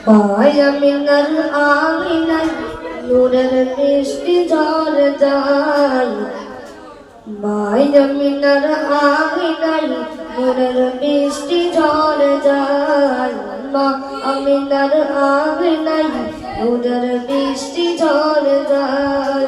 আমিনার আমিনাই নূরের মিষ্টি ঝরে যায় আমিনার আমিনাই নূরের মিষ্টি ঝরে যায় আমিনার আমিনাই নূরের মিষ্টি ঝরে যায়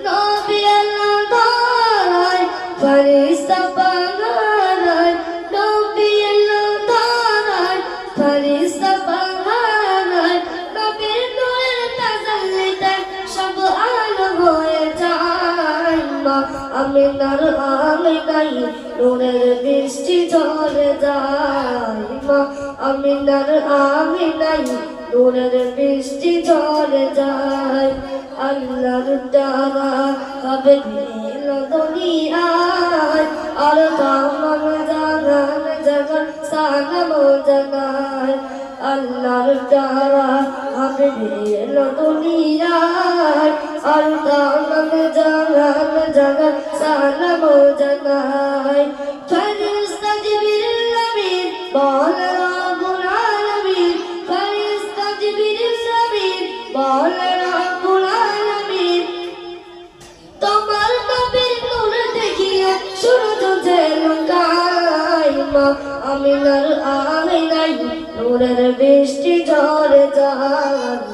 নবী আল্লাহ দাঁড়ায় ফেরেশতা পাহারায় নবী আল্লাহ দাঁড়ায় ফেরেশতা পাহারায় নবীর নূরের তাজাল্লিতে সব আলো হয়ে যায় আমিনার আমিনাই নূরের মিষ্টি ঝরে যায় আমিনার আমিনাই নূরের মিষ্টি ঝরে যায় আল্লাহর দ্বারা কবে দিল দুনিয়ায় আর তামাম জাগান জাগান সালাম জাগায় আল্লাহর দ্বারা কবে দিল দুনিয়ায় আর তামাম জাগান জাগান সালাম জাগায় ফেরেশতা জিবরিল আমিন বলে রব্বুল আলামিন ফেরেশতা জিবরিল আমিন বলে রব্বুল আলামিন তোমার নবীর নূর দেখিয়ে সূর্য যে লুকায় আমিনার আমিনাই নূরের বৃষ্টি ঝরে যায়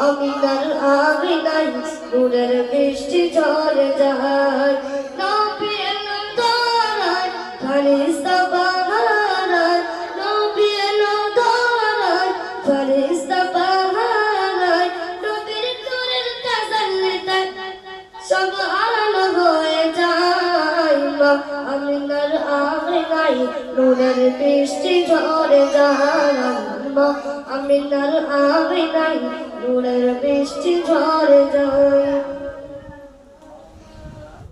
আমিনার আমিনাই নূরের বৃষ্টি ঝরে যায় নবী এলো দাঁড়ায় ফেরেশতা পাহারায় নবী এলো দাঁড়ায় ফেরেশতা পাহারায় নবীর নূরের তাজাল্লিতে সব আলো হয়ে যায় আমিনার আমিনাই নূরের বৃষ্টি ঝরে যায় আমিনার আমিনাই নূরের বৃষ্টি ঝরে যায়।